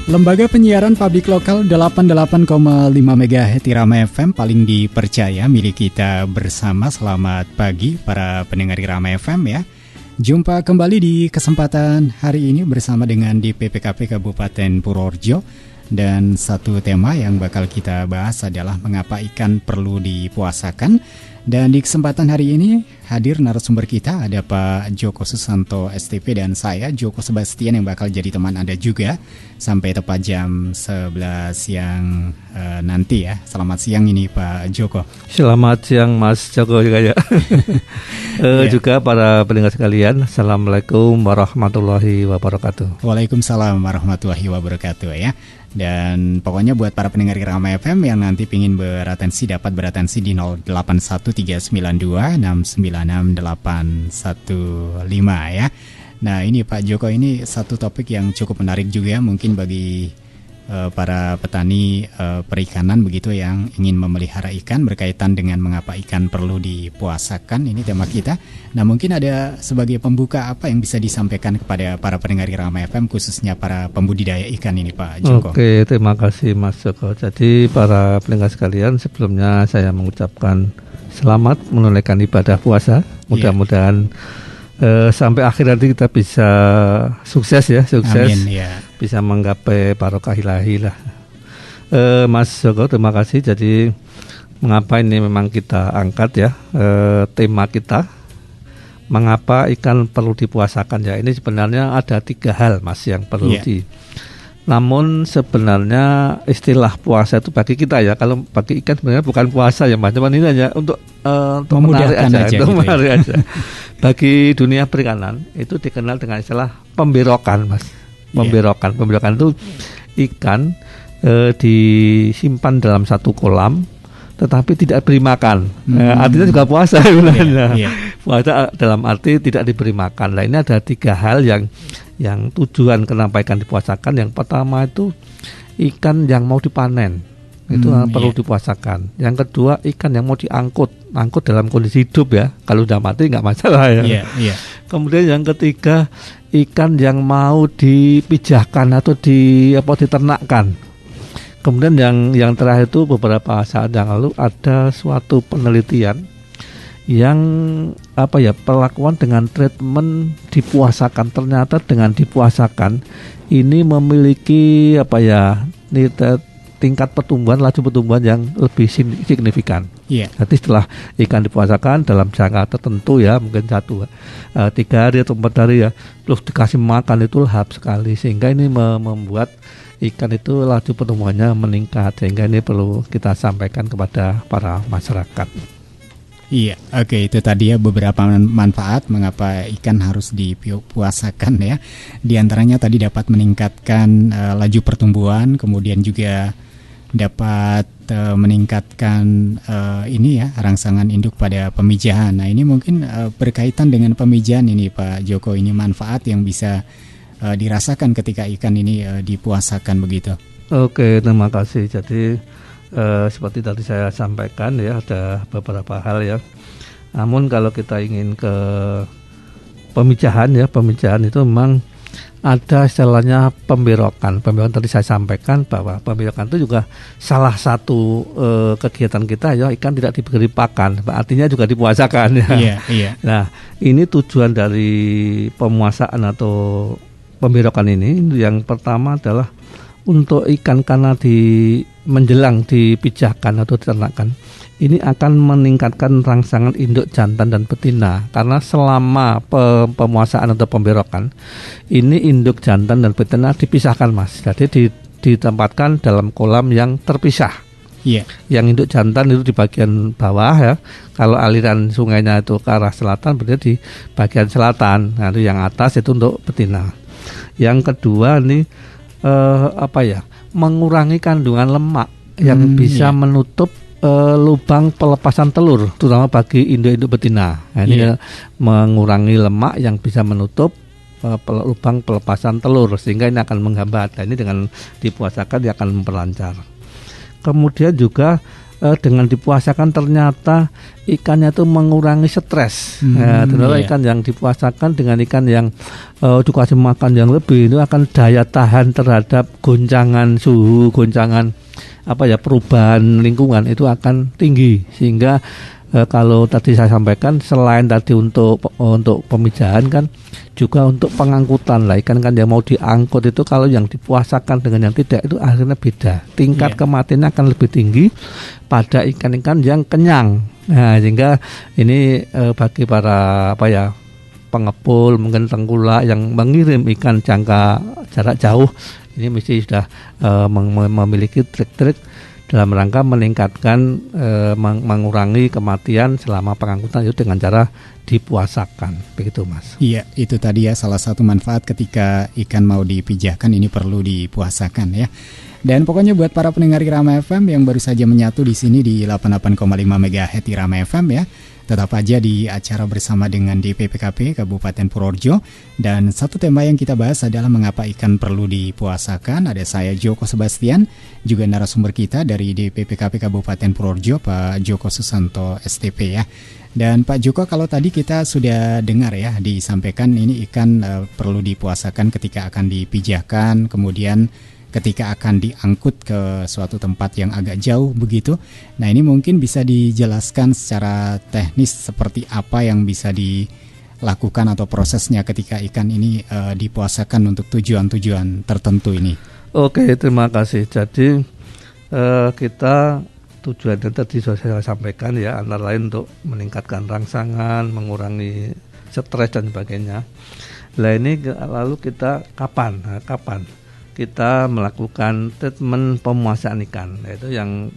Lembaga penyiaran publik lokal 88,5 MHz Irama FM paling dipercaya milik kita bersama. Selamat pagi para pendengar Irama FM ya. Jumpa kembali di kesempatan hari ini bersama dengan di PPKP Kabupaten Purworejo. Dan satu tema yang bakal kita bahas adalah mengapa ikan perlu dipuasakan. Dan di kesempatan hari ini hadir narasumber kita ada Pak Joko Susanto STP dan saya Joko Sebastian yang bakal jadi teman Anda juga sampai tepat jam 11 siang nanti ya. Selamat siang ini Pak Joko. Selamat siang Mas Joko juga ya. Juga para pendengar sekalian, Assalamualaikum warahmatullahi wabarakatuh. Waalaikumsalam warahmatullahi wabarakatuh ya. Dan pokoknya buat para pendengar Irama FM yang nanti pingin beratensi dapat beratensi di 081392696815 ya. Nah ini Pak Joko, ini satu topik yang cukup menarik juga mungkin bagi para petani perikanan begitu yang ingin memelihara ikan berkaitan dengan mengapa ikan perlu dipuasakan. Ini tema kita. Nah mungkin ada sebagai pembuka apa yang bisa disampaikan kepada para pendengar Irama FM khususnya para pembudidaya ikan ini Pak Joko. Oke, terima kasih Mas Joko. Jadi para pendengar sekalian, sebelumnya saya mengucapkan selamat menunaikan ibadah puasa. Mudah-mudahan sampai akhir nanti kita bisa sukses ya, Amin, ya. Bisa menggapai barokah ilahi lah. Mas Joko, terima kasih. Jadi mengapa ini memang kita angkat ya tema kita, mengapa ikan perlu dipuasakan ya. Ini sebenarnya ada 3 hal Mas yang perlu Namun sebenarnya istilah puasa itu bagi kita ya, kalau bagi ikan sebenarnya bukan puasa ya Mas, cuman ini hanya untuk menarik aja. Bagi dunia perikanan itu dikenal dengan istilah pemberokan Mas. Pemberokan itu ikan disimpan dalam satu kolam tetapi tidak diberi makan. Artinya juga puasa sebenarnya. Puasa dalam arti tidak diberi makan. Nah ini ada 3 hal yang tujuan kenapa ikan dipuasakan. Yang pertama itu ikan yang mau dipanen itu perlu dipuasakan. Yang kedua ikan yang mau diangkut dalam kondisi hidup ya. Kalau sudah mati nggak masalah ya. Kemudian yang ketiga ikan yang mau dipijahkan atau diternakkan. Kemudian yang terakhir itu beberapa saat yang lalu ada suatu penelitian yang perlakuan dengan treatment dipuasakan. Ternyata dengan dipuasakan ini memiliki tingkat pertumbuhan, laju pertumbuhan yang lebih signifikan. Jadi setelah ikan dipuasakan dalam jangka tertentu ya, mungkin 3 hari atau 4 hari ya, terus dikasih makan itu lahap sekali, sehingga ini membuat ikan itu laju pertumbuhannya meningkat, sehingga ini perlu kita sampaikan kepada para masyarakat. Iya, oke, itu tadi ya beberapa manfaat mengapa ikan harus dipuasakan ya. Di antaranya tadi dapat meningkatkan laju pertumbuhan, kemudian juga dapat meningkatkan rangsangan induk pada pemijahan. Nah ini mungkin berkaitan dengan pemijahan ini Pak Joko, ini manfaat yang bisa dirasakan ketika ikan ini dipuasakan begitu. Oke, terima kasih. Jadi seperti tadi saya sampaikan ya, ada beberapa hal ya. Namun kalau kita ingin ke pemijahan itu memang ada istilahnya pemberokan. Pemberokan tadi saya sampaikan bahwa pemberokan itu juga salah satu kegiatan kita ya, ikan tidak diberi pakan, artinya juga dipuasakan ya. Nah, ini tujuan dari pemuasaan atau pemberokan ini. Yang pertama adalah untuk ikan karena menjelang dipijahkan atau diternakkan, ini akan meningkatkan rangsangan induk jantan dan betina. Karena selama pemuasaan atau pemberokan ini induk jantan dan betina dipisahkan Mas. Jadi ditempatkan dalam kolam yang terpisah. Yang induk jantan itu di bagian bawah ya. Kalau aliran sungainya itu ke arah selatan, berarti di bagian selatan. Nah itu yang atas itu untuk betina. Yang kedua ini mengurangi kandungan lemak yang bisa menutup lubang pelepasan telur, terutama bagi induk-induk betina. Nah, ini mengurangi lemak yang bisa menutup lubang pelepasan telur, sehingga ini akan menghambat. Nah, ini dengan dipuasakan dia akan memperlancar. Kemudian juga dengan dipuasakan ternyata ikannya itu mengurangi stres. Ternyata ikan yang dipuasakan dengan ikan yang dikasih makan yang lebih itu akan daya tahan terhadap goncangan suhu, goncangan perubahan lingkungan itu akan tinggi, sehingga kalau tadi saya sampaikan selain tadi untuk pemijahan kan juga untuk pengangkutan lah, ikan kan yang mau diangkut itu kalau yang dipuasakan dengan yang tidak itu akhirnya beda, tingkat kematiannya akan lebih tinggi pada ikan-ikan yang kenyang. Nah, sehingga ini bagi para pengepul mungkin tengkulak yang mengirim ikan jarak jauh, ini mesti sudah memiliki trik-trik dalam rangka meningkatkan mengurangi kematian selama pengangkutan itu dengan cara dipuasakan, begitu Mas. Iya, itu tadi ya salah satu manfaat ketika ikan mau dipijahkan ini perlu dipuasakan ya. Dan pokoknya buat para pendengar Irama FM yang baru saja menyatu di sini di 88,5 MHz Irama FM ya, tetap aja di acara bersama dengan DPPKP Kabupaten Purworejo. Dan satu tema yang kita bahas adalah mengapa ikan perlu dipuasakan. Ada saya Joko Sebastian, juga narasumber kita dari DPPKP Kabupaten Purworejo Pak Joko Susanto STP ya. Dan Pak Joko, kalau tadi kita sudah dengar ya disampaikan ini ikan perlu dipuasakan ketika akan dipijahkan, kemudian ketika akan diangkut ke suatu tempat yang agak jauh begitu. Nah, ini mungkin bisa dijelaskan secara teknis seperti apa yang bisa dilakukan atau prosesnya ketika ikan ini dipuasakan untuk tujuan-tujuan tertentu ini. Oke, terima kasih. Jadi kita tujuannya tadi sudah saya sampaikan ya, antara lain untuk meningkatkan rangsangan, mengurangi stres dan sebagainya. Nah, ini lalu kita kapan kita melakukan treatment pemuasaan ikan, yaitu yang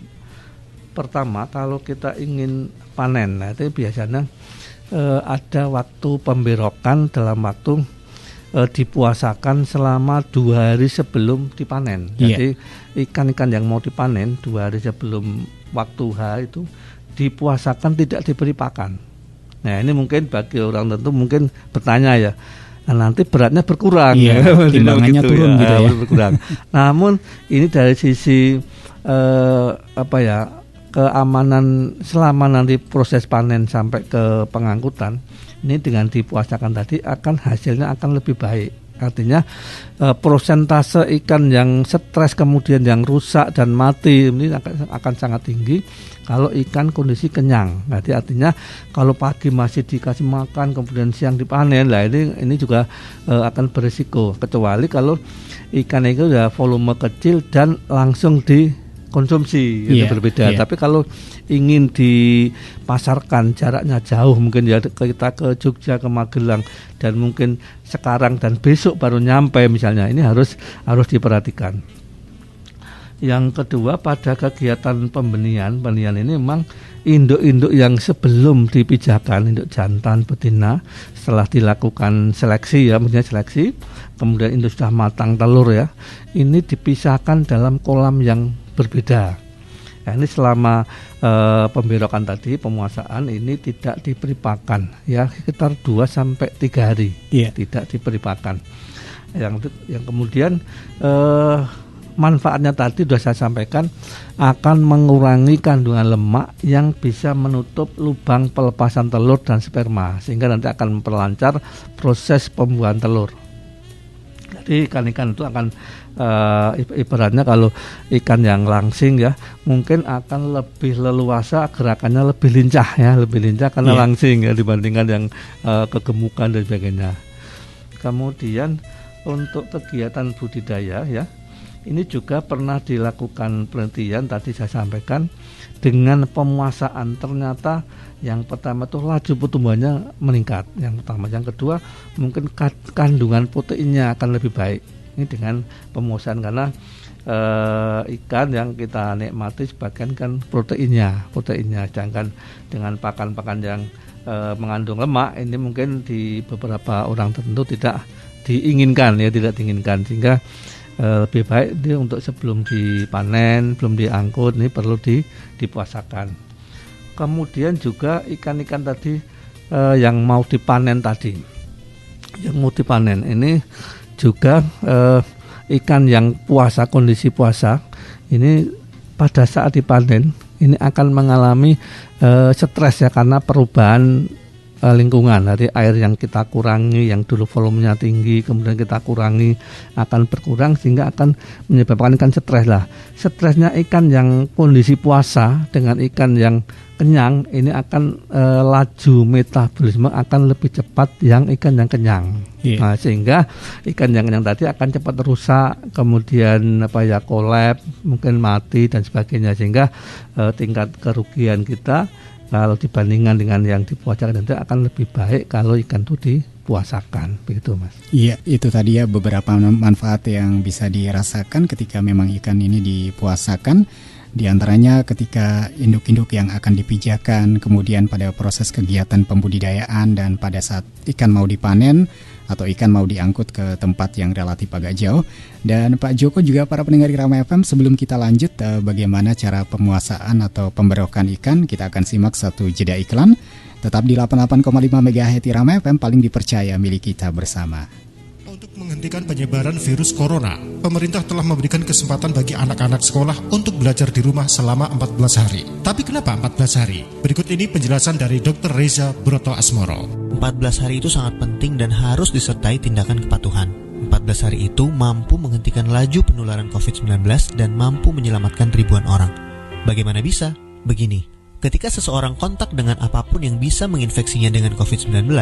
pertama kalau kita ingin panen, nah itu biasanya ada waktu pemberokan dalam waktu dipuasakan selama 2 hari sebelum dipanen. Jadi ikan-ikan yang mau dipanen 2 hari sebelum waktu H itu dipuasakan, tidak diberi pakan. Nah, ini mungkin bagi orang tertentu mungkin bertanya ya, nah, nanti beratnya berkurang, timbangannya turun gitu ya. Berkurang. Namun ini dari sisi keamanan selama nanti proses panen sampai ke pengangkutan, ini dengan dipuasakan tadi hasilnya akan lebih baik. Artinya prosentase ikan yang stres kemudian yang rusak dan mati ini akan sangat tinggi kalau ikan kondisi kenyang. Berarti artinya kalau pagi masih dikasih makan kemudian siang dipanen, lah ini juga akan berisiko, kecuali kalau ikan itu sudah volume kecil dan langsung dikonsumsi, itu berbeda. Tapi kalau ingin dipasarkan jaraknya jauh, mungkin ya kita ke Jogja, ke Magelang, dan mungkin sekarang dan besok baru nyampe misalnya, ini harus diperhatikan. Yang kedua, pada kegiatan pembenihan ini memang induk-induk yang sebelum dipijahkan, induk jantan betina, setelah dilakukan seleksi ya, maksudnya seleksi, kemudian induk sudah matang telur ya, ini dipisahkan dalam kolam yang berbeda. Nah, ini selama pemberokan tadi, pemuasaan ini tidak diberi pakan ya, sekitar 2-3 hari tidak diberi pakan. Yang kemudian manfaatnya tadi sudah saya sampaikan, akan mengurangi kandungan lemak yang bisa menutup lubang pelepasan telur dan sperma, sehingga nanti akan memperlancar proses pembuahan telur. Jadi ikan-ikan itu akan ibaratnya kalau ikan yang langsing ya, mungkin akan lebih leluasa, gerakannya lebih lincah karena langsing ya, dibandingkan yang kegemukan dan sebagainya. Kemudian untuk kegiatan budidaya ya, ini juga pernah dilakukan penelitian, tadi saya sampaikan, dengan pemuasaan ternyata yang pertama tuh laju pertumbuhannya meningkat, yang pertama. Yang kedua mungkin kandungan proteinnya akan lebih baik ini dengan pemuasaan, karena ikan yang kita nikmati sebagian kan proteinnya, sedangkan dengan pakan-pakan yang mengandung lemak ini mungkin di beberapa orang tertentu tidak diinginkan, sehingga lebih baik dia untuk sebelum dipanen, belum diangkut, ini perlu dipuasakan. Kemudian juga ikan-ikan tadi yang mau dipanen ini juga ikan yang puasa, kondisi puasa ini pada saat dipanen ini akan mengalami stres ya, karena perubahan lingkungan. Dari air yang kita kurangi, yang dulu volumenya tinggi, kemudian kita kurangi, akan berkurang sehingga akan menyebabkan ikan stres lah. Stresnya ikan yang kondisi puasa dengan ikan yang kenyang ini akan laju metabolisme akan lebih cepat yang ikan yang kenyang. Nah, sehingga ikan yang kenyang tadi akan cepat rusak, kemudian kolap, mungkin mati dan sebagainya, sehingga tingkat kerugian kita kalau dibandingkan dengan yang dipuasakan itu akan lebih baik kalau ikan itu dipuasakan, begitu Mas. Iya, itu tadi ya beberapa manfaat yang bisa dirasakan ketika memang ikan ini dipuasakan. Di antaranya ketika induk-induk yang akan dipijakan, kemudian pada proses kegiatan pembudidayaan, dan pada saat ikan mau dipanen atau ikan mau diangkut ke tempat yang relatif agak jauh. Dan Pak Joko juga para pendengar Irama FM, sebelum kita lanjut bagaimana cara pemuasaan atau pemberokan ikan, kita akan simak satu jeda iklan. Tetap di 88,5 MHz Irama FM, paling dipercaya, milik kita bersama. Untuk menghentikan penyebaran virus corona, pemerintah telah memberikan kesempatan bagi anak-anak sekolah untuk belajar di rumah selama 14 hari. Tapi kenapa 14 hari? Berikut ini penjelasan dari Dr. Reza Broto Asmoro. 14 hari itu sangat penting dan harus disertai tindakan kepatuhan. 14 hari itu mampu menghentikan laju penularan COVID-19 dan mampu menyelamatkan ribuan orang. Bagaimana bisa? Begini, ketika seseorang kontak dengan apapun yang bisa menginfeksinya dengan COVID-19,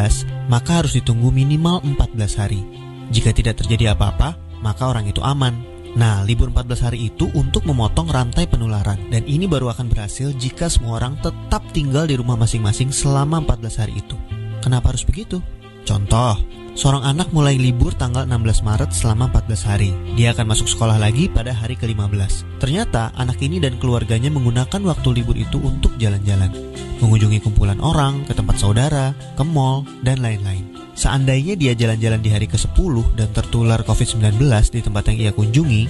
maka harus ditunggu minimal 14 hari. Jika tidak terjadi apa-apa, maka orang itu aman. Nah, libur 14 hari itu untuk memotong rantai penularan, dan ini baru akan berhasil jika semua orang tetap tinggal di rumah masing-masing selama 14 hari itu. Kenapa harus begitu? Contoh, seorang anak mulai libur tanggal 16 Maret selama 14 hari. Dia akan masuk sekolah lagi pada hari ke-15. Ternyata anak ini dan keluarganya menggunakan waktu libur itu untuk jalan-jalan, mengunjungi kumpulan orang, ke tempat saudara, ke mall, dan lain-lain. Seandainya dia jalan-jalan di hari ke-10 dan tertular COVID-19 di tempat yang ia kunjungi,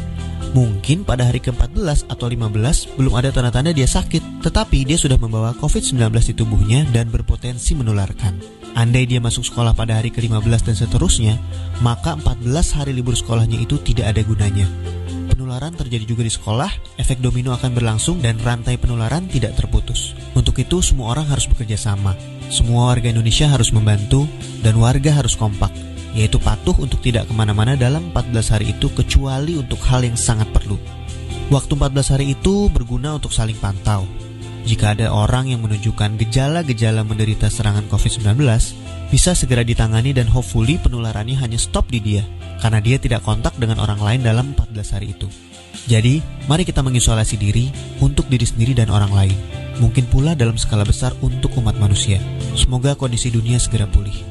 mungkin pada hari ke-14 atau 15 belum ada tanda-tanda dia sakit, tetapi dia sudah membawa COVID-19 di tubuhnya dan berpotensi menularkan. Andai dia masuk sekolah pada hari ke-15 dan seterusnya, maka 14 hari libur sekolahnya itu tidak ada gunanya. Penularan terjadi juga di sekolah, efek domino akan berlangsung dan rantai penularan tidak terputus. Untuk itu semua orang harus bekerja sama. Semua warga Indonesia harus membantu dan warga harus kompak, yaitu patuh untuk tidak kemana-mana dalam 14 hari itu kecuali untuk hal yang sangat perlu. Waktu 14 hari itu berguna untuk saling pantau. Jika ada orang yang menunjukkan gejala-gejala menderita serangan COVID-19, bisa segera ditangani dan hopefully penularannya hanya stop di dia, karena dia tidak kontak dengan orang lain dalam 14 hari itu. Jadi, mari kita mengisolasi diri untuk diri sendiri dan orang lain. Mungkin pula dalam skala besar untuk umat manusia. Semoga kondisi dunia segera pulih.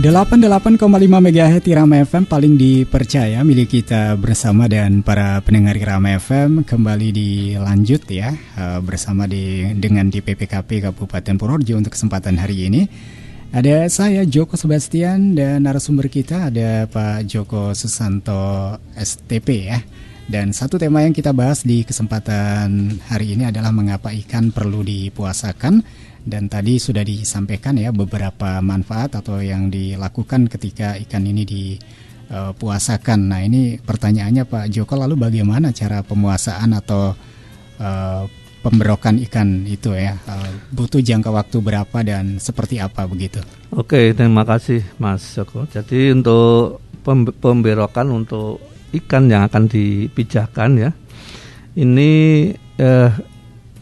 Delapan 88,5 MHz Irama FM, paling dipercaya, milik kita bersama. Dan para pendengar Irama FM, kembali dilanjut ya bersama dengan di PPKP Kabupaten Purworejo untuk kesempatan hari ini. Ada saya Joko Sebastian dan narasumber kita ada Pak Joko Susanto STP ya. Dan satu tema yang kita bahas di kesempatan hari ini adalah mengapa ikan perlu dipuasakan. Dan tadi sudah disampaikan ya beberapa manfaat atau yang dilakukan ketika ikan ini dipuasakan. Nah, ini pertanyaannya Pak Joko, lalu bagaimana cara pemuasaan atau pemberokan ikan itu ya? Butuh jangka waktu berapa dan seperti apa begitu? Oke, terima kasih Mas Joko. Jadi untuk pemberokan untuk ikan yang akan dipijakan ya, ini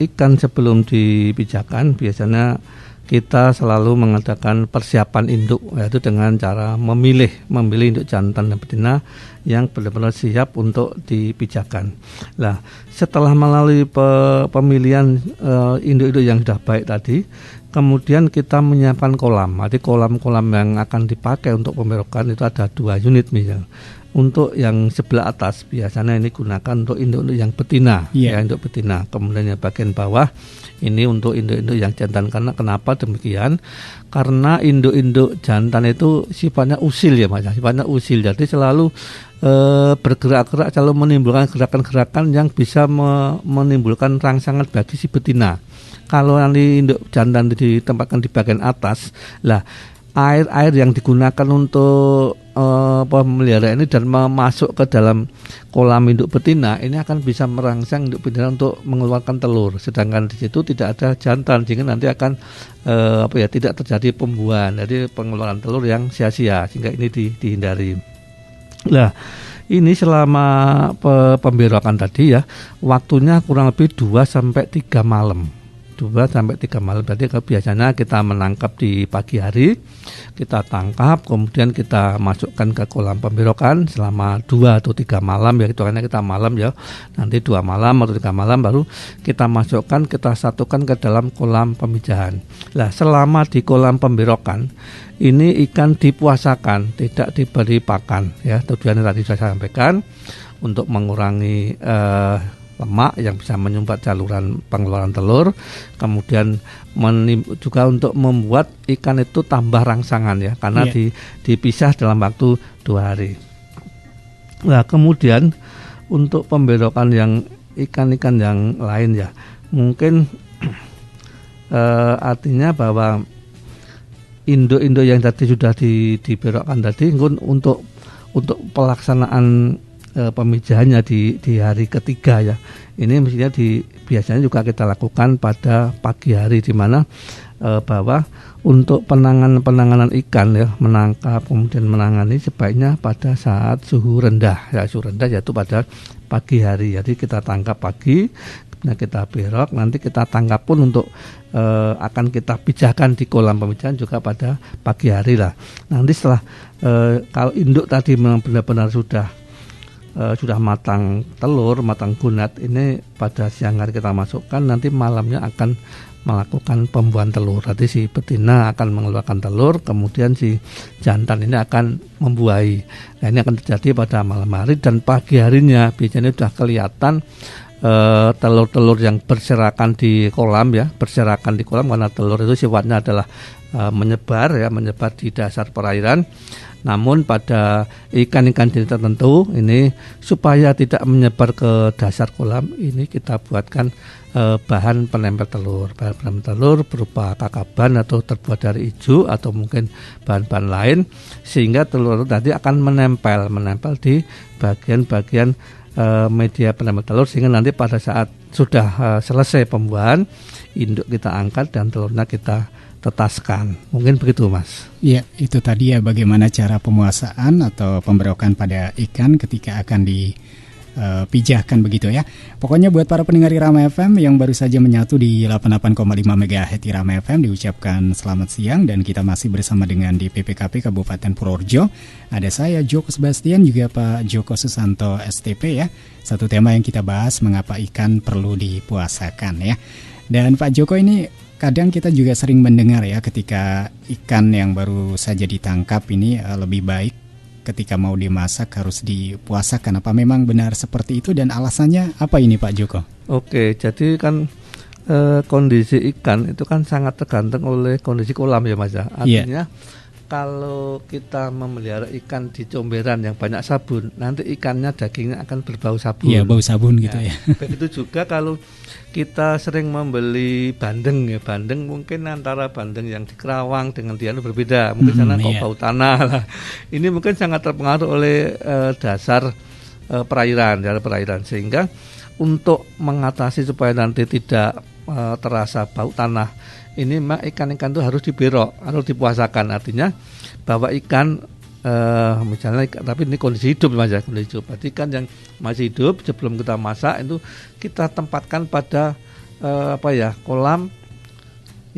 ikan sebelum dipijakan biasanya kita selalu mengadakan persiapan induk, yaitu dengan cara memilih induk jantan dan betina yang benar-benar siap untuk dipijakan. Nah, setelah melalui pemilihan induk-induk yang sudah baik tadi, kemudian kita menyiapkan kolam. Jadi kolam-kolam yang akan dipakai untuk pemberokan itu ada 2 unit misalnya. untuk yang sebelah atas biasanya ini gunakan untuk induk-induk yang betina, Yeah. ya induk betina. Kemudian yang bagian bawah ini untuk induk-induk yang jantan. Karena kenapa demikian? Karena induk-induk jantan itu sifatnya usil ya Mas, sifatnya usil. Jadi selalu bergerak-gerak, selalu menimbulkan gerakan-gerakan yang bisa menimbulkan rangsangan bagi si betina. Kalau nanti induk jantan ditempatkan di bagian atas, lah air yang digunakan untuk pemelihara ini dan masuk ke dalam kolam induk betina ini akan bisa merangsang induk betina untuk mengeluarkan telur. Sedangkan di situ tidak ada jantan, sehingga nanti akan tidak terjadi pembuahan, jadi pengeluaran telur yang sia-sia, sehingga ini dihindari. Nah, ini selama pemberokan tadi ya, waktunya kurang lebih 2-3 malam. 2-3 malam. Berarti biasanya kita menangkap di pagi hari, kita tangkap, kemudian kita masukkan ke kolam pemberokan selama 2-3 malam ya, hitungannya kita malam ya. Nanti 2 malam atau 3 malam baru kita masukkan, kita satukan ke dalam kolam pemijahan. Nah, selama di kolam pemberokan ini ikan dipuasakan, tidak diberi pakan ya. Tujuannya tadi saya sampaikan untuk mengurangi lemak yang bisa menyumbat saluran pengeluaran telur, kemudian juga untuk membuat ikan itu tambah rangsangan ya, karena dipisah dalam waktu 2 hari. Nah, kemudian untuk pemberokan yang ikan-ikan yang lain ya, mungkin artinya bahwa induk-induk yang tadi sudah diberokkan tadi untuk pelaksanaan pemijahannya di hari ketiga ya. Ini mestinya biasanya juga kita lakukan pada pagi hari, di mana bahwa untuk penanganan ikan ya, menangkap kemudian menangani sebaiknya pada saat suhu rendah ya, suhu rendah yaitu pada pagi hari. Jadi kita tangkap pagi, nah kita berok, nanti kita tangkap pun untuk akan kita pijahkan di kolam pemijahan juga pada pagi hari lah. Nanti setelah kalau induk tadi memang benar-benar sudah matang telur, matang gunat, ini pada siang hari kita masukkan, nanti malamnya akan melakukan pembuahan telur. Nanti si betina akan mengeluarkan telur, kemudian si jantan ini akan membuahi. Nah, ini akan terjadi pada malam hari, dan pagi harinya biasanya sudah kelihatan telur-telur yang berserakan di kolam ya, berserakan di kolam, karena telur itu sifatnya adalah menyebar di dasar perairan. Namun pada ikan-ikan jenis tertentu ini, supaya tidak menyebar ke dasar kolam, ini kita buatkan bahan penempel telur. Bahan penempel telur berupa kakaban atau terbuat dari ijo atau mungkin bahan-bahan lain, sehingga telur tadi akan menempel di bagian-bagian media penempel telur, sehingga nanti pada saat sudah selesai pembuahan, induk kita angkat dan telurnya kita tetaskan. Mungkin begitu Mas. Iya, itu tadi ya bagaimana cara pemuasaan atau pemberokan pada ikan ketika akan dipijahkan begitu ya. Pokoknya buat para pendengar Irama FM yang baru saja menyatu di 88,5 MHz Irama FM, diucapkan selamat siang, dan kita masih bersama dengan di PPKP Kabupaten Purworejo. Ada saya Joko Sebastian, juga Pak Joko Susanto STP ya. Satu tema yang kita bahas, mengapa ikan perlu dipuasakan ya. Dan Pak Joko, ini kadang kita juga sering mendengar ya, ketika ikan yang baru saja ditangkap ini lebih baik ketika mau dimasak harus dipuasakan. Apa memang benar seperti itu, dan alasannya apa ini Pak Joko? Oke, jadi kan kondisi ikan itu kan sangat tergantung oleh kondisi kolam ya Mas ya. Artinya kalau kita memelihara ikan di comberan yang banyak sabun, nanti ikannya dagingnya akan berbau sabun. Iya, bau sabun gitu ya. Begitu juga kalau kita sering membeli bandeng ya, bandeng mungkin antara bandeng yang di Kerawang dengan di berbeda, mungkin sana kok bau tanah lah. Ini mungkin sangat terpengaruh oleh dasar perairan, sehingga untuk mengatasi supaya nanti tidak terasa bau tanah, ini memang ikan-ikan itu harus diberok, harus dipuasakan. Artinya bahwa ikan misalnya, tapi ini kondisi hidup Mas ya, kondisi hidup. Berarti ikan yang masih hidup sebelum kita masak itu kita tempatkan pada kolam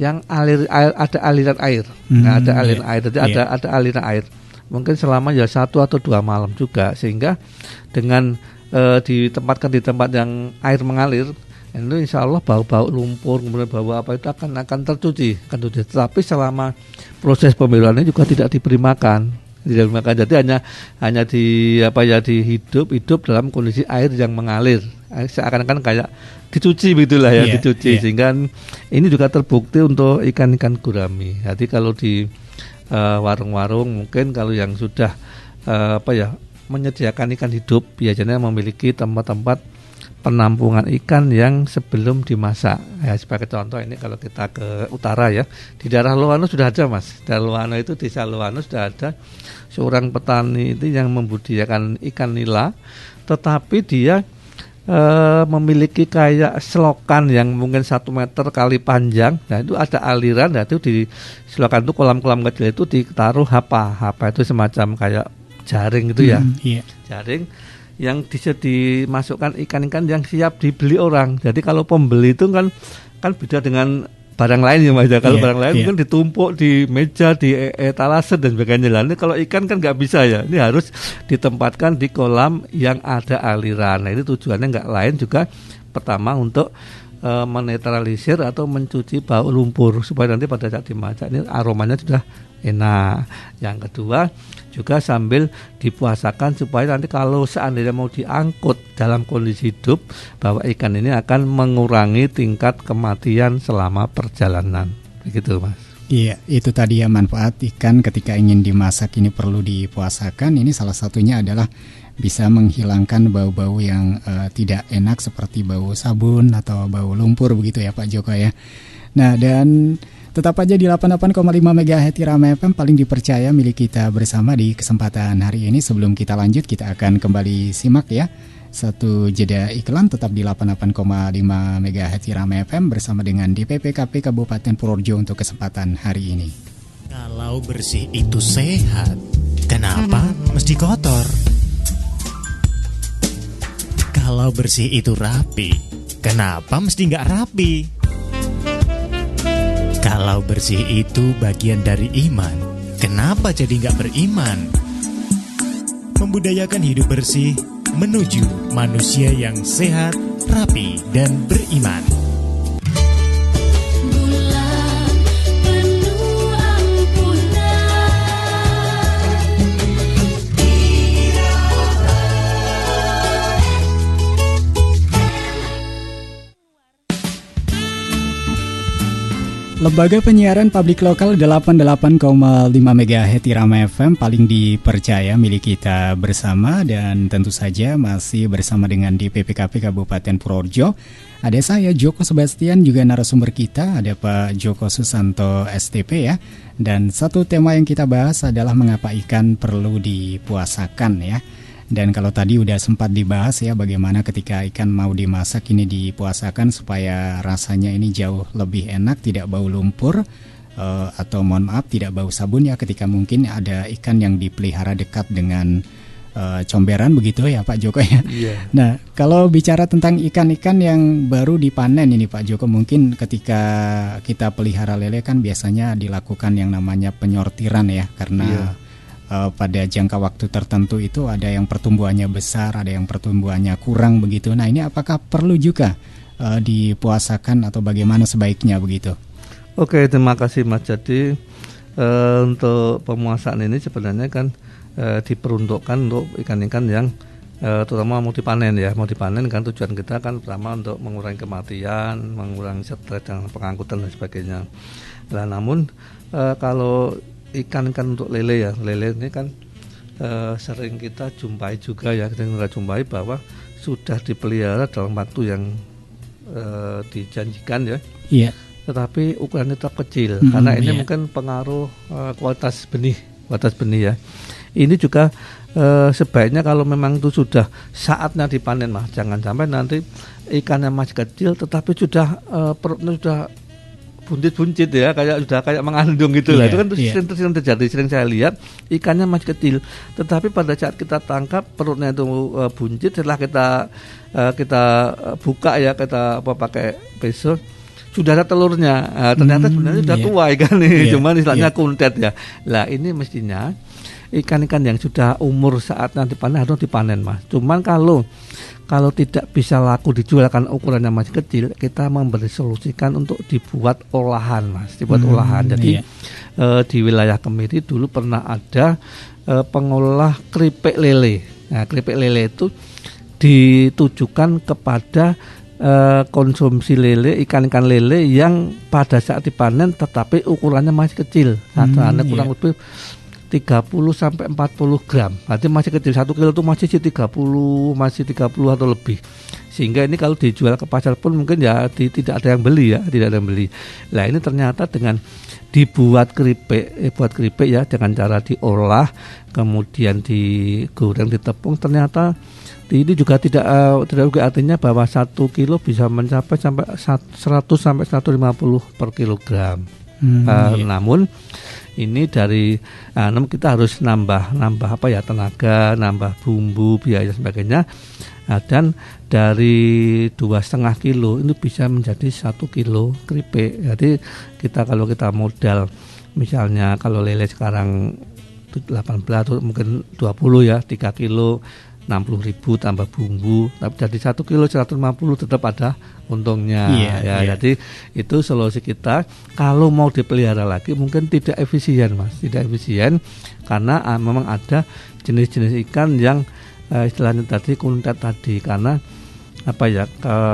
yang ada aliran air. Nah, ada aliran air, jadi ada aliran air. Mungkin selama 1 atau 2 malam juga, sehingga dengan ditempatkan di tempat yang air mengalir, itu insya Allah bau-bau lumpur, kemudian bau apa itu akan tercuci. Tetapi selama proses pemberokan ini juga tidak diberi makan. tidak dimakan. Jadi hanya hidup dalam kondisi air yang mengalir. Seakan-akan kayak dicuci begitulah ya, dicuci. Sehingga ini juga terbukti untuk ikan-ikan gurami. Jadi kalau di warung-warung mungkin kalau yang sudah menyediakan ikan hidup biasanya memiliki tempat-tempat penampungan ikan yang sebelum dimasak. Ya, sebagai contoh ini kalau kita ke utara ya, di daerah Loano sudah ada Mas. Di Loano itu, desa Loano sudah ada seorang petani itu yang membudidayakan ikan nila, tetapi dia memiliki kayak selokan yang mungkin 1 meter kali panjang. Nah itu ada aliran, nah itu di selokan itu kolam-kolam kecil itu ditaruh hapa itu semacam kayak jaring gitu ya, jaring yang bisa dimasukkan ikan-ikan yang siap dibeli orang. Jadi kalau pembeli itu kan beda dengan barang lain ya Mas. Kalau barang lain mungkin ditumpuk di meja, di etalase dan sebagainya. Lalu kalau ikan kan nggak bisa ya. Ini harus ditempatkan di kolam yang ada aliran. Nah ini tujuannya nggak lain juga pertama untuk menetralisir atau mencuci bau lumpur supaya nanti pada saat dimasak ini aromanya sudah enak. Yang kedua juga sambil dipuasakan supaya nanti kalau seandainya mau diangkut dalam kondisi hidup bahwa ikan ini akan mengurangi tingkat kematian selama perjalanan. Begitu Mas. Iya, itu tadi ya manfaat ikan ketika ingin dimasak ini perlu dipuasakan. Ini salah satunya adalah bisa menghilangkan bau-bau yang tidak enak seperti bau sabun atau bau lumpur begitu ya Pak Joko ya. Nah dan tetap aja di 88,5 MHz Irama FM paling dipercaya milik kita bersama di kesempatan hari ini. Sebelum kita lanjut kita akan kembali simak ya satu jeda iklan, tetap di 88,5 MHz Irama FM bersama dengan DPPKP Kabupaten Purworejo untuk kesempatan hari ini. Kalau bersih itu sehat, kenapa mesti kotor? Kalau bersih itu rapi, kenapa mesti nggak rapi? Kalau bersih itu bagian dari iman, kenapa jadi nggak beriman? Membudayakan hidup bersih menuju manusia yang sehat, rapi, dan beriman. Lembaga penyiaran publik lokal 88,5 MHz Irama FM paling dipercaya milik kita bersama, dan tentu saja masih bersama dengan DPPKP Kabupaten Purworejo. Ada saya Joko Sebastian, juga narasumber kita ada Pak Joko Susanto STP ya. Dan satu tema yang kita bahas adalah mengapa ikan perlu dipuasakan ya. Dan kalau tadi udah sempat dibahas ya bagaimana ketika ikan mau dimasak ini dipuasakan supaya rasanya ini jauh lebih enak, tidak bau lumpur atau mohon maaf tidak bau sabun ya ketika mungkin ada ikan yang dipelihara dekat dengan comberan begitu ya Pak Joko ya. Yeah. Nah kalau bicara tentang ikan-ikan yang baru dipanen ini Pak Joko, mungkin ketika kita pelihara lele kan biasanya dilakukan yang namanya penyortiran ya karena pada jangka waktu tertentu itu ada yang pertumbuhannya besar, ada yang pertumbuhannya kurang begitu. Nah ini apakah perlu juga dipuasakan atau bagaimana sebaiknya begitu? Oke, terima kasih Mas. Jadi untuk pemuasaan ini sebenarnya kan diperuntukkan untuk ikan-ikan yang terutama mau dipanen ya. Mau dipanen kan tujuan kita kan pertama untuk mengurangi kematian, mengurangi stres dan pengangkutan dan sebagainya. Nah, namun kalau ikan-ikan untuk lele ya, lele ini kan sering kita jumpai juga ya, kita jumpai bahwa sudah dipelihara dalam waktu yang dijanjikan ya. Iya. Tetapi ukurannya tetap kecil karena ini mungkin pengaruh kualitas benih ya. Ini juga sebaiknya kalau memang itu sudah saatnya dipanen Mas, jangan sampai nanti ikannya masih kecil tetapi sudah perutnya sudah buncit-buncit ya, kayak mengandung gitu lah. Itu kan sering terjadi, sering saya lihat ikannya masih kecil, tetapi pada saat kita tangkap perutnya itu buncit, setelah kita buka ya, kita pakai pisau sudah ada telurnya. Ternyata sebenarnya sudah tua ikan ini, cuman istilahnya kuntet ya. Lah ini mestinya ikan-ikan yang sudah umur saatnya dipanen harus dipanen Mas. Cuman kalau kalau tidak bisa laku dijual karena ukurannya masih kecil, kita memberi solusikan untuk dibuat olahan, Mas, olahan. Jadi di wilayah Kemiri dulu pernah ada pengolah keripik lele. Nah, keripik lele itu ditujukan kepada konsumsi lele, ikan-ikan lele yang pada saat dipanen tetapi ukurannya masih kecil. Kurang lebih 30 sampai 40 gram. Berarti masih kecil, 1 kilo itu masih 30 atau lebih. Sehingga ini kalau dijual ke pasar pun mungkin ya tidak ada yang beli ya, tidak ada yang beli. Nah, ini ternyata dengan dibuat keripik ya dengan cara diolah, kemudian digoreng, ditepung, ternyata ini juga tidak artinya bahwa 1 kilo bisa mencapai sampai 100 sampai 150 per kilogram. Namun ini dari kita harus nambah tenaga, nambah bumbu, biaya sebagainya. Dan dari 2,5 kilo ini bisa menjadi 1 kilo keripik. Jadi kalau kita modal, misalnya kalau lele sekarang 18 atau mungkin 20 ya, 3 kilo 60.000 tambah bumbu, tapi jadi 1 kilo 150 tetap ada untungnya. Jadi itu solusi kita. Kalau mau dipelihara lagi mungkin tidak efisien, Mas, tidak efisien karena memang ada jenis-jenis ikan yang istilahnya tadi kuntet tadi, karena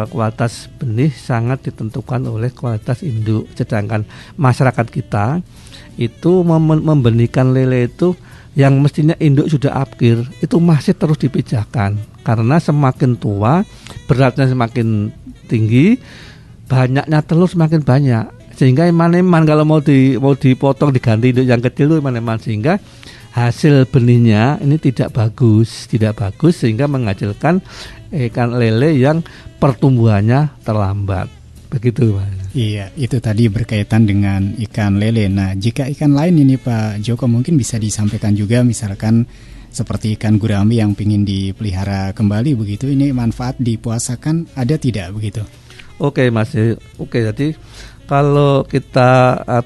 kualitas benih sangat ditentukan oleh kualitas induk. Sedangkan masyarakat kita itu membenihkan lele itu yang mestinya induk sudah apkir itu masih terus dipijahkan, karena semakin tua beratnya semakin tinggi, banyaknya telur semakin banyak, sehingga eman-eman kalau mau dipotong diganti induk yang kecil itu eman-eman, sehingga hasil benihnya ini tidak bagus sehingga menghasilkan ikan lele yang pertumbuhannya terlambat. Begitu, Mas. Iya, itu tadi berkaitan dengan ikan lele. Nah, jika ikan lain ini Pak Joko mungkin bisa disampaikan juga, misalkan seperti ikan gurami yang ingin dipelihara kembali begitu, ini manfaat dipuasakan ada tidak begitu? Oke, Mas. Jadi kalau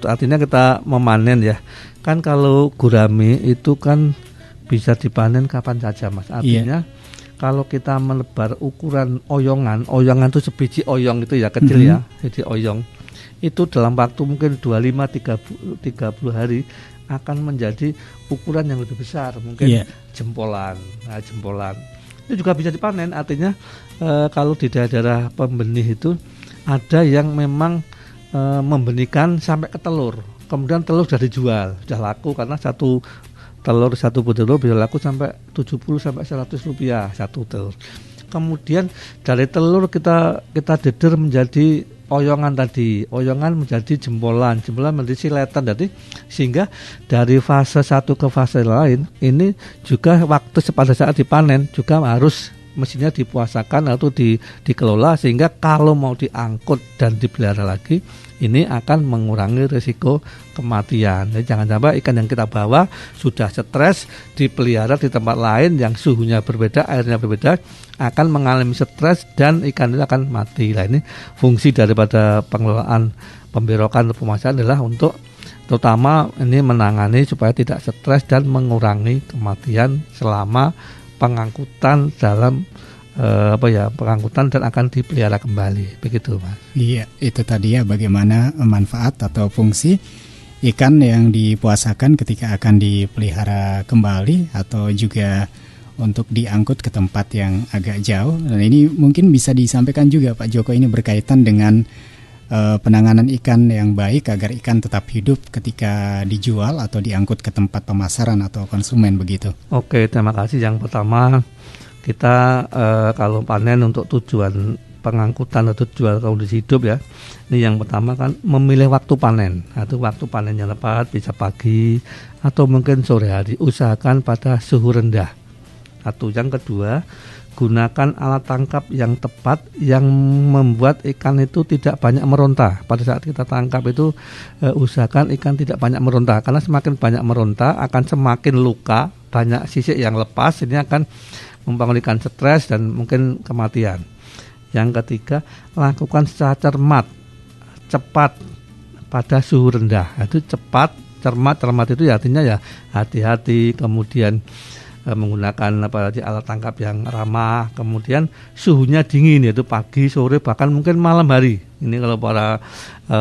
artinya kita memanen ya, kan kalau gurami itu kan bisa dipanen kapan saja, Mas. Artinya kalau kita menebar ukuran oyongan itu sebiji oyong itu ya kecil ya, jadi oyong itu dalam waktu mungkin 25-30 hari akan menjadi ukuran yang lebih besar, mungkin jempolan. Nah, jempolan itu juga bisa dipanen. Artinya kalau di daerah pembenih itu ada yang memang membenihkan sampai ke telur, kemudian telur sudah dijual, sudah laku, karena satu butir telur bisa laku sampai 70 sampai 100 rupiah satu telur. Kemudian dari telur kita deder menjadi oyongan tadi, oyongan menjadi jempolan menjadi siletan. Jadi sehingga dari fase satu ke fase lain ini juga waktu pada saat dipanen juga harus mestinya dipuasakan atau dikelola, sehingga kalau mau diangkut dan dipelihara lagi ini akan mengurangi risiko kematian. Jadi jangan sampai ikan yang kita bawa sudah stres dipelihara di tempat lain yang suhunya berbeda, airnya berbeda, akan mengalami stres dan ikan itu akan mati. Nah, ini fungsi daripada pengelolaan pemberokan atau pemasaran adalah untuk terutama ini menangani supaya tidak stres dan mengurangi kematian selama pengangkutan dalam pengangkutan dan akan dipelihara kembali, begitu, Mas. Iya, itu tadi ya, bagaimana manfaat atau fungsi ikan yang dipuasakan ketika akan dipelihara kembali atau juga untuk diangkut ke tempat yang agak jauh. Dan ini mungkin bisa disampaikan juga Pak Joko, ini berkaitan dengan penanganan ikan yang baik agar ikan tetap hidup ketika dijual atau diangkut ke tempat pemasaran atau konsumen, begitu. Oke, terima kasih. Yang pertama, kita kalau panen untuk tujuan pengangkutan atau jual kondisi hidup ya, ini yang pertama kan memilih waktu panen. Atau waktu panen yang tepat bisa pagi atau mungkin sore hari. Usahakan pada suhu rendah. Atau yang kedua, gunakan alat tangkap yang tepat yang membuat ikan itu tidak banyak meronta. Pada saat kita tangkap itu usahakan ikan tidak banyak meronta, karena semakin banyak meronta akan semakin luka, banyak sisik yang lepas, ini akan membangunkan stres dan mungkin kematian. Yang ketiga, lakukan secara cermat, cepat pada suhu rendah. Itu cepat, cermat itu artinya ya hati-hati, kemudian menggunakan alat tangkap yang ramah, kemudian suhunya dingin, yaitu pagi, sore, bahkan mungkin malam hari. Ini kalau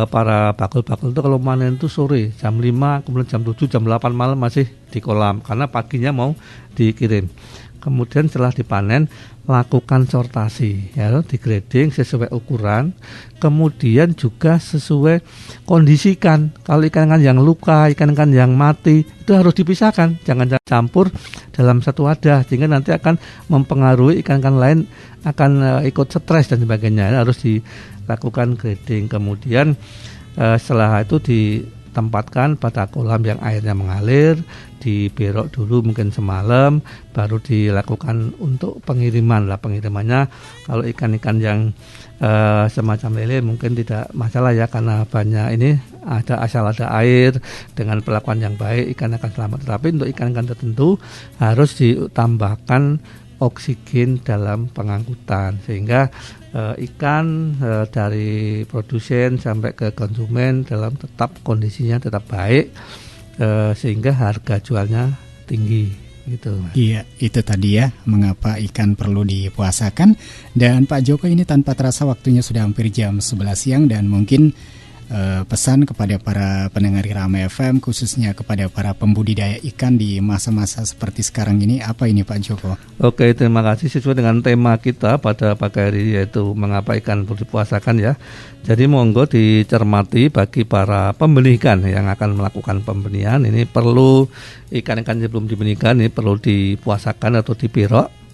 para bakul-bakul itu kalau panen itu sore jam 5, kemudian jam 7, jam 8 malam masih di kolam karena paginya mau dikirim. Kemudian setelah dipanen lakukan sortasi, ya, digrading sesuai ukuran, kemudian juga sesuai kondisi ikan. Kalau ikan-ikan yang luka, ikan-ikan yang mati itu harus dipisahkan, jangan campur dalam satu wadah sehingga nanti akan mempengaruhi ikan-ikan lain akan ikut stres dan sebagainya. Harus dilakukan grading. Kemudian setelah itu ditempatkan pada kolam yang airnya mengalir, diberok dulu mungkin semalam, baru dilakukan untuk pengiriman. Pengirimannya kalau ikan-ikan yang semacam lele mungkin tidak masalah ya, karena banyak ini asal ada air, dengan perlakuan yang baik ikan akan selamat. Tetapi untuk ikan-ikan tertentu harus ditambahkan oksigen dalam pengangkutan sehingga ikan dari produsen sampai ke konsumen dalam kondisinya tetap baik, sehingga harga jualnya tinggi gitu. Iya, itu tadi ya mengapa ikan perlu dipuasakan. Dan Pak Joko, ini tanpa terasa waktunya sudah hampir jam 11 siang dan mungkin pesan kepada para pendengar Rama FM, khususnya kepada para pembudidaya ikan di masa-masa seperti sekarang ini, apa ini Pak Joko? Oke, terima kasih. Sesuai dengan tema kita pada pagi hari, yaitu mengapa ikan perlu dipuasakan ya. Jadi monggo dicermati bagi para pembenih ikan yang akan melakukan pembenihan, ini perlu ikan-ikan yang belum dibenihkan ini perlu dipuasakan atau dipirok.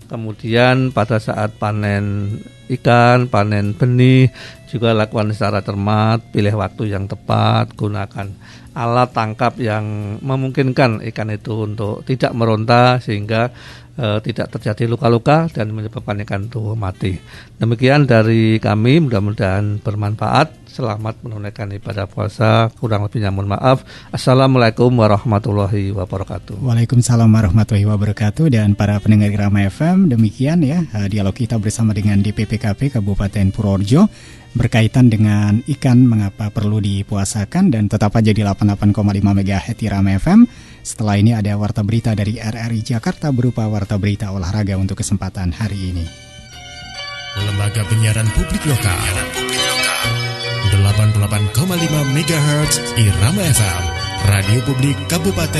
Kemudian pada saat panen ikan, panen benih juga lakukan secara cermat, pilih waktu yang tepat, gunakan alat tangkap yang memungkinkan ikan itu untuk tidak meronta sehingga tidak terjadi luka-luka dan menyebabkan ikan itu mati. Demikian dari kami, mudah-mudahan bermanfaat. Selamat menunaikan ibadah puasa. Kurang lebihnya mohon maaf. Assalamualaikum warahmatullahi wabarakatuh. Waalaikumsalam warahmatullahi wabarakatuh. Dan para pendengar Rama FM, demikian ya dialog kita bersama dengan DPPKP Kabupaten Purworejo berkaitan dengan ikan mengapa perlu dipuasakan. Dan tetap aja di 88,5 MHz Rama FM. Setelah ini ada warta berita dari RRI Jakarta berupa warta berita olahraga untuk kesempatan hari ini. Lembaga Penyiaran Publik Lokal 88,5 MHz Irama FM, Radio Publik Kabupaten